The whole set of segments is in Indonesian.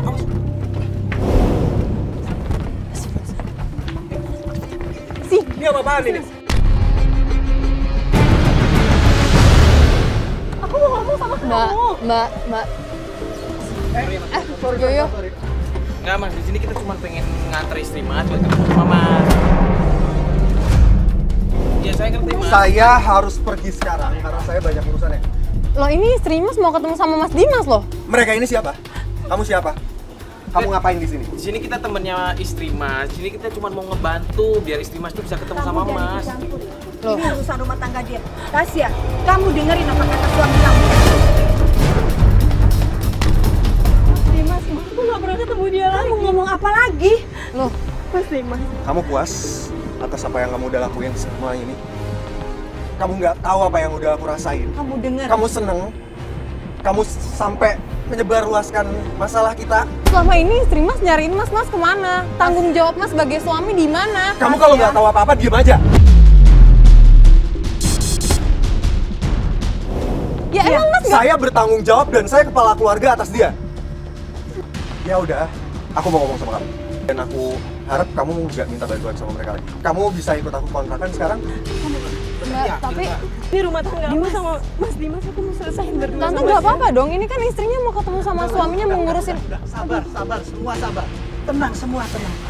awas. Ini apa-apaan ini? Aku mau ngomong sama kamu. Mbak. Yoyo. Enggak mas, di sini kita cuma pengen nganter istri mas buat ketemu sama mas. Ya saya ngerti mas. Saya harus pergi sekarang karena saya banyak urusannya. Loh ini istri Mas mau ketemu sama Mas Dimas loh. Mereka ini siapa? Kamu siapa? Kamu ngapain di sini? Di sini kita temennya istri mas. Di sini kita cuma mau ngebantu biar istri mas tuh bisa ketemu sama mas. Loh. Ini urusan rumah tangga dia. Tasya, kamu dengerin apa kata suami kamu. Dimas, aku nggak pernah ketemu dia lagi. Kamu ngomong apa lagi? Loh, Mas Dimas. Kamu puas atas apa yang kamu udah lakuin semua ini? Kamu nggak tahu apa yang udah aku rasain. Kamu denger. Kamu seneng? Kamu sampai menyebarluaskan masalah kita. Selama ini istri Mas nyariin Mas kemana? Tanggung jawab Mas sebagai suami di mana? Kamu kalau nggak tahu apa-apa, diem aja. Ya emang Mas nggak? Saya bertanggung jawab dan saya kepala keluarga atas dia. Ya udah, aku mau ngomong sama kamu. Dan aku harap kamu nggak minta bantuan sama mereka lagi. Kamu bisa ikut aku kontrakan sekarang? Mbak, tapi Ini rumah tangga aku sama Mas Dimas, aku mau selesaiin berdua. Tante nggak apa-apa dong. Ini kan istrinya mau ketemu sama suaminya mau ngurusin. Sabar, semua sabar. Tenang semua,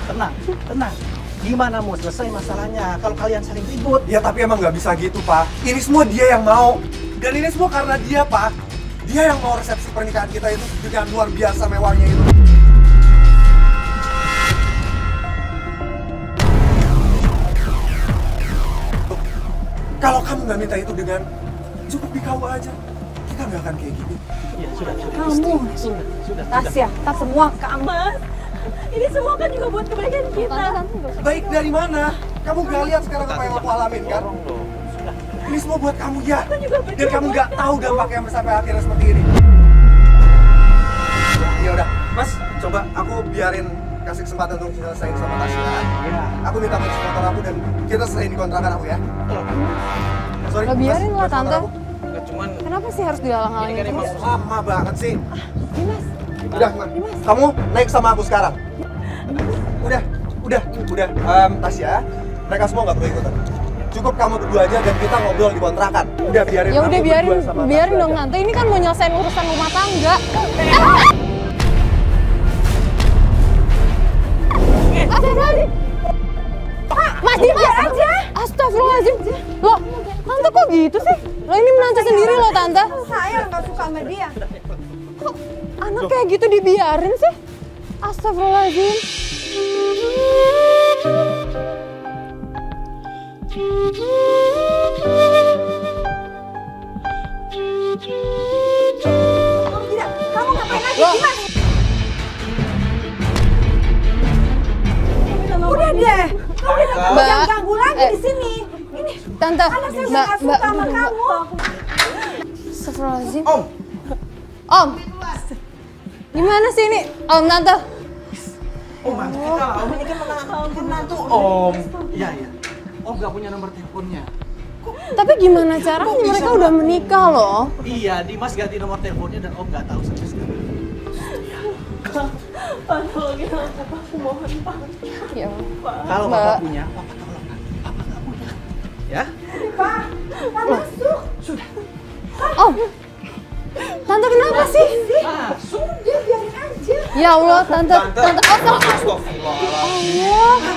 tenang. Gimana mau selesai masalahnya kalau kalian saling ribut? Ya tapi emang nggak bisa gitu, Pak. Ini semua dia yang mau. Dan ini semua karena dia, Pak. Dia yang mau resepsi pernikahan kita itu dengan luar biasa mewahnya itu. Kalau kamu nggak minta itu dengan cukup di kau aja, kita nggak akan kayak gini. Ya sudah. Kamu, Sudah. Tasya, semua kamu. Ini semua kan juga buat kebaikan kita. Baik dari mana? Kamu nggak lihat sekarang apa yang aku alamin kan? Ini semua buat kamu ya. Dan kamu nggak tahu dampaknya sampai akhirnya seperti ini. Ya udah, Mas, coba aku biarin kasih kesempatan untuk selesaiin sama Tasya. Ya. Aku minta kunci motor aku dan kita selesaiin di kontrakan aku ya. Sorry, Lah, biarin Mas, lah, kunci motor Tante. aku. Nggak cuman Kenapa sih harus dihalang-halangin Ini kan terus? Lama banget sih. Dimas, Udah, kamu naik sama aku sekarang. Udah. Tasya, mereka semua nggak perlu ikutan. Cukup kamu berdua aja dan kita ngobrol di kontrakan. Udah biarin. ya udah aku biarin berdua sama biarin Tasya dong aja. Tante. Ini kan mau nyelesain urusan rumah tangga. Astagfirullahaladzim. Mas Dimas aja. Astagfirullahaladzim. Loh, Tante kok gitu sih? Loh ini menantu sendiri loh Tante. Saya nggak suka sama dia. Kok anak kayak gitu dibiarin sih? Astagfirullahaladzim. Kamu tidak. Kamu ngapain lagi, Loh. Dimas? Udah deh. Kamu udah Mbak, jangan ganggu lagi eh. di sini. Ini Tante, anak saya udah nggak suka sama kamu. Astagfirullahaladzim. Om, Om. Gimana sih ini? Om, Tante. Om, kita Om ini kan menantu Om. Iya. Om nggak punya nomor teleponnya. Tapi gimana caranya mereka udah menikah loh? Iya, Dimas ganti nomor teleponnya dan Om nggak tahu sampai sekarang. Pak, tolongin aku mohon, Pak. Ya. Kalau Mbak. Papa punya, Papa tolong. Papa nggak punya. Ya? Pak masuk. Om. Tante kenapa sih? Masuk. Dia biarin aja. Ya Allah, Tante. Tante. Oh, astagfirullahaladzim. Allah.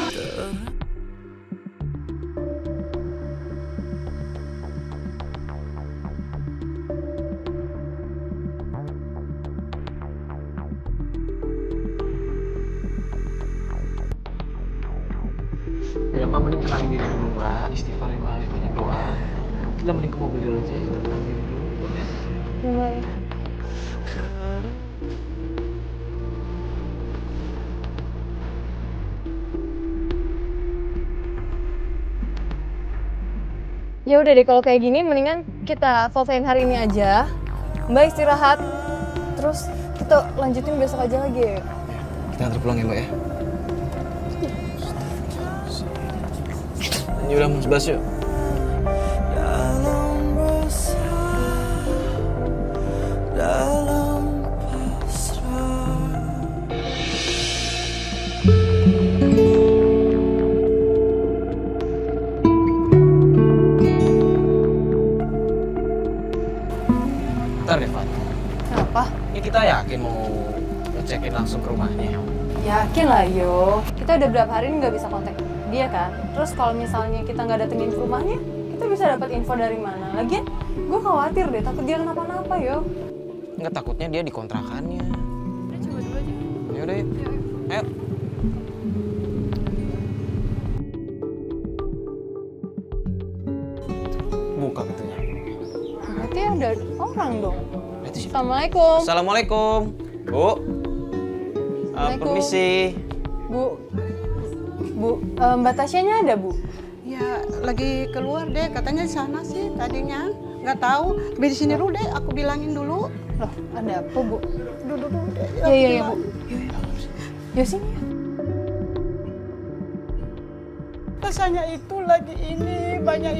Ya Pak, mending tenangin diri dulu Mbak. Istighfar ya Mbak, banyak doa. Kita mending ke mobil dulu aja, kita tenangin diri dulu. Baik. Ya udah deh kalau kayak gini mendingan kita selesaiin hari ini aja. Mbak istirahat. Terus kita lanjutin besok aja lagi ya. Kita antar pulang ya Mbak ya. Yaudah, mau sebas yuk. ngecekin langsung ke rumahnya. Yakin lah yo. Kita udah berapa hari ini nggak bisa kontak dia kan. Terus kalau misalnya kita nggak datengin ke rumahnya, kita bisa dapat info dari mana? Lagian gue khawatir deh, takut dia kenapa-napa yo. Nggak, takutnya dia di kontrakannya. Udah coba dulu aja. Yaudah yuk. Ayo. Buka pintunya. Berarti ada orang dong. Itu siapa? Assalamualaikum. Assalamualaikum. Bu. Assalamualaikum. Permisi. Bu, Mbak Tasyanya ada, Bu? Ya, lagi keluar deh. Katanya di sana sih tadinya. Nggak tahu. Tapi di sini dulu deh. Aku bilangin dulu. Loh, ada apa, Bu? Duduk dulu deh. Iya, Bu. Yuk sini. Rasanya itu lagi banyak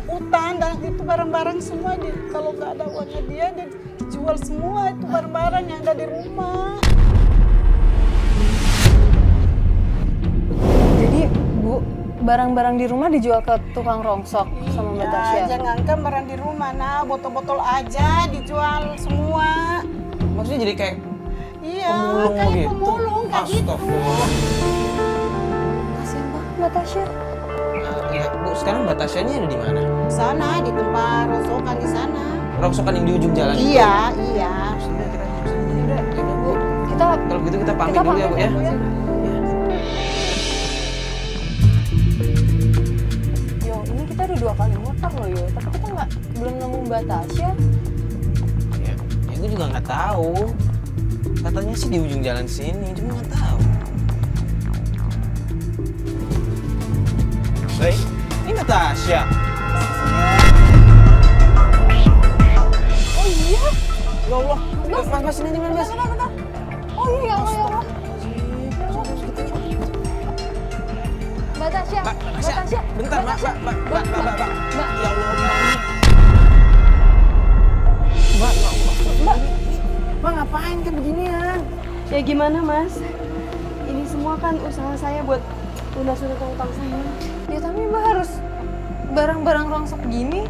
utang dan itu barang-barang semua. Kalau nggak ada uangnya dia jual semua itu barang-barang yang ada di rumah. Jadi, Bu, barang-barang di rumah dijual ke tukang rongsok sama Mbak Tasya? Ya, jangan kan barang di rumah, nah botol-botol aja dijual semua. Maksudnya jadi kayak Iya, pemulung kayak gitu? pemulung kayak gitu. Astagfirullah. Kasian banget Mbak Tasya. Ya, Bu, sekarang Mbak Tasyanya ada di mana? Sana di tempat rongsokan di sana. Rongsokan yang di ujung jalan. Iya. Udah, Bu. Kita Kalau gitu kita pamit dulu ya, Bu ya. Yo, ini kita udah 2 kali muter loh, Yo. Tapi kita belum nemu Mbak Tasya. Ya, gue juga nggak tahu. Katanya sih di ujung jalan sini, cuma nggak tahu. Hei, ini Natasha. Oh iya? Ya Allah, mas sini mas. Bentar. Oh iya, ya Allah. Mbak Tasya. Bentar, Mbak. Ya Allah, Mbak ngapain kan beginian? Ya gimana Mas? Ini semua kan usaha saya buat lunasin utang saya. Ya tapi Mbak harus barang-barang rongsok gini.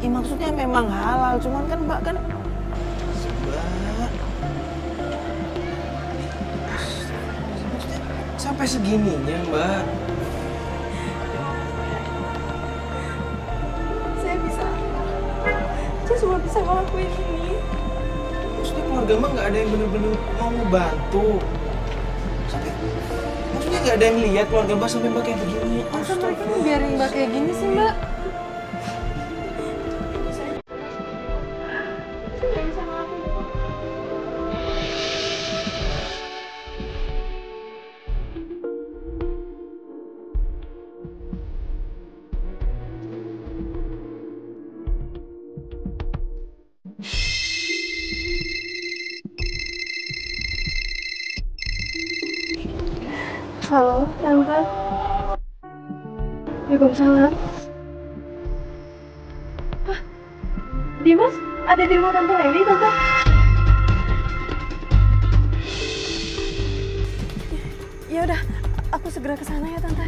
ya maksudnya memang halal, cuman kan Mbak kan. Mbak. Sampai segininya, Mbak. Saya cuma bisa ngelakuin ini. Maksudnya keluarga Mbak nggak ada yang bener-bener mau ngebantu. Maksudnya nggak ada yang lihat keluarga Mbak sampai Mbak kayak begini. Masa mereka biarin Mbak kayak gini sih, Mbak? Halo, Tante. Waalaikumsalam. Hah? Dimas ada di rumah Tante Lewi, Tante? Ya udah, aku segera ke sana ya, Tante.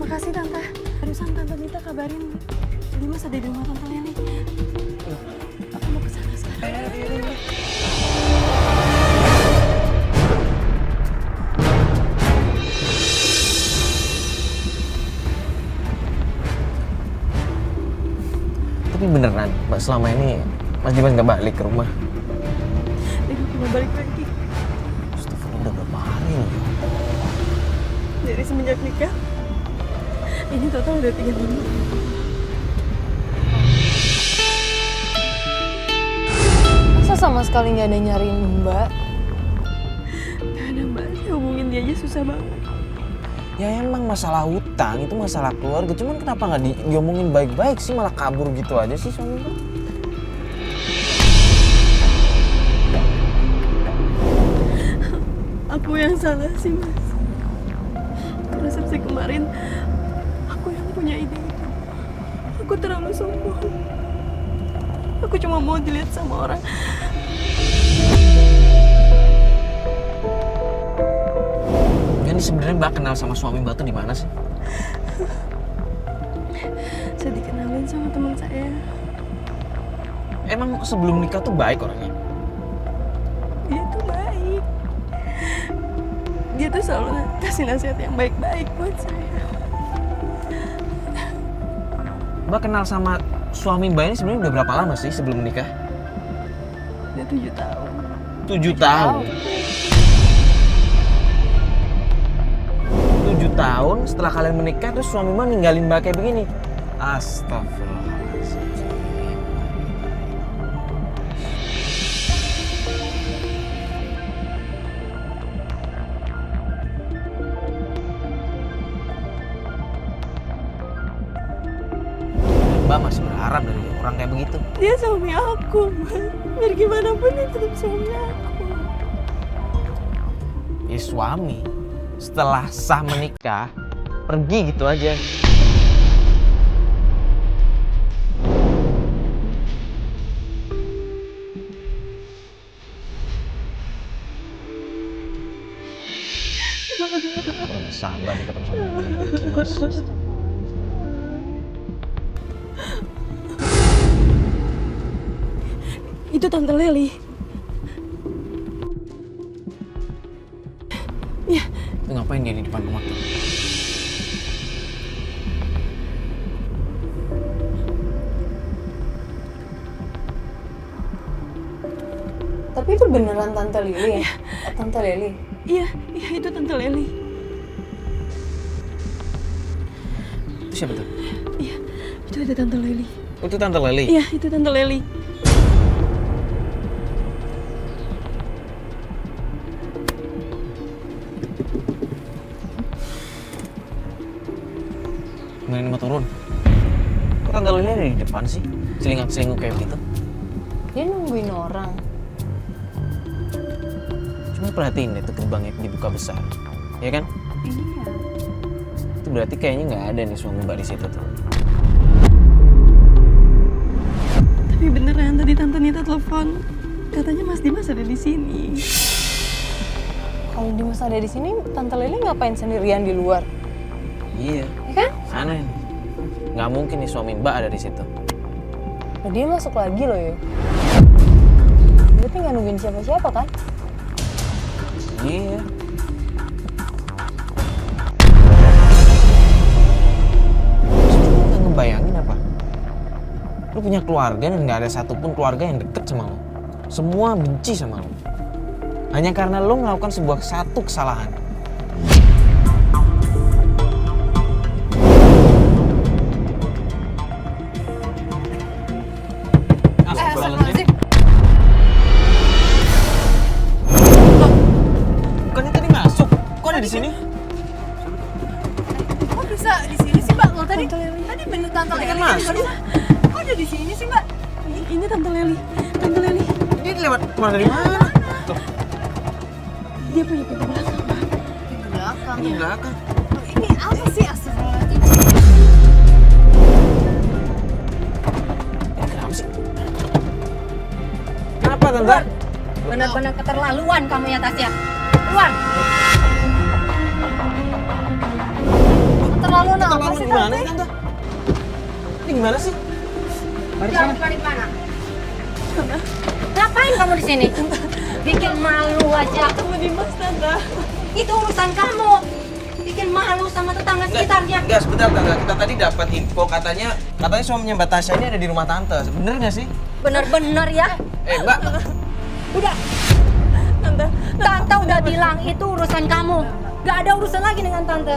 Makasih, Tante. Barusan Tante minta kabarin Dimas ada di rumah Tante Lewi. Aku mau ke sana sekarang. Tapi beneran, Mbak, selama ini Mas Dimas nggak balik ke rumah? Dia cuma balik lagi. Astagfirullah, udah berapa hari nih? Dari semenjak nikah, ini total udah 3 minggu. Masa sama sekali nggak ada nyariin Mbak? Gak ada Mbak, hubungin dia aja susah banget. Ya emang masalah hutang itu masalah keluarga, cuman kenapa nggak diomongin baik-baik sih, malah kabur gitu aja sih suami Mbak? Aku yang salah sih Mas. Resepsi kemarin, aku yang punya ide itu. Aku terlalu sombong. Aku cuma mau dilihat sama orang. Ini sebenarnya Mbak kenal sama suami Mbak tuh di mana sih? Saya dikenalin sama teman saya. Emang sebelum nikah tuh baik orangnya? tuh selalu kasih nasihat yang baik-baik buat saya. Mbak kenal sama suami Mbak ini sebenarnya udah berapa lama sih sebelum menikah? Udah 7 tahun. 7 tahun. 7 tahun setelah kalian menikah terus suami Mbak ninggalin Mbak kayak begini. Astagfirullahaladzim. Mbak masih berharap dari orang kayak begitu. Dia suami aku, Mas. Biar gimana pun dia tetap suami aku. Ya suami setelah sah menikah pergi gitu aja. Sabar nih ketemu sama Mas. Itu Tante Leli. Ya, Itu ngapain dia di depan rumah tuh? Tapi itu beneran Tante Lili ya? Tante Leli? iya itu Tante Leli. Itu siapa tuh? Iya, itu ada Tante Leli. Itu Tante Leli? Iya, itu Tante Leli. Ini mau turun. Kok Tante Leli ada di depan sih? Selingkuh kayak begitu. Dia nungguin orang. Cuma perhatiin deh tuh gerbangnya dibuka besar. Ya kan? Iya. Itu berarti kayaknya nggak ada nih suami Mbak di situ tuh. Tapi beneran tadi Tante Nita telepon. Katanya Mas Dimas ada di sini. Kalau Dimas ada di sini, Tante Lili ngapain sendirian di luar? Iya. Ya kan? Aneh nih. Nggak mungkin nih suami Mbak ada di situ. Nah, dia masuk lagi loh ya. Berarti nggak nungguin siapa-siapa kan? Iya. Cuma nggak ngebayangin apa? Lu punya keluarga dan nggak ada satupun keluarga yang deket sama lo. Semua benci sama lo. Hanya karena lo melakukan satu kesalahan. Astagfirullahaladzim. Bukannya tadi masuk? Kok ada di sini? Kok bisa di sini sih, Mbak? Lo tadi bener Tante Leli. Kan masuk. Kok ada di sini sih, Mbak? Ini Tante Leli. Tante Leli. Ini lewat keluar dari mana? Tuh, Dia punya pintu belakang, Pak. Di belakang. di belakang. Ini apa sih? Astagfirullahaladzim. Kenapa sih? Kenapa, Tante? Benar-benar keterlaluan kamu ya, Tasya. Keluar. Keterlaluan apa Keterlaluan sih, gimana Tante? sih, Tante? Ini gimana sih? Jangan balik mana? Ngapain kamu di sini? Bikin malu aja. Sama Dimas, Tante. Itu urusan kamu. Bikin malu sama tetangga sekitarnya. Enggak, sebentar, Tante. Kita tadi dapat info katanya suaminya Mbak Tasya ini ada di rumah Tante. Bener nggak sih? Bener-bener ya. Mbak. Udah. Tante udah bilang itu urusan kamu. Gak ada urusan lagi dengan Tante.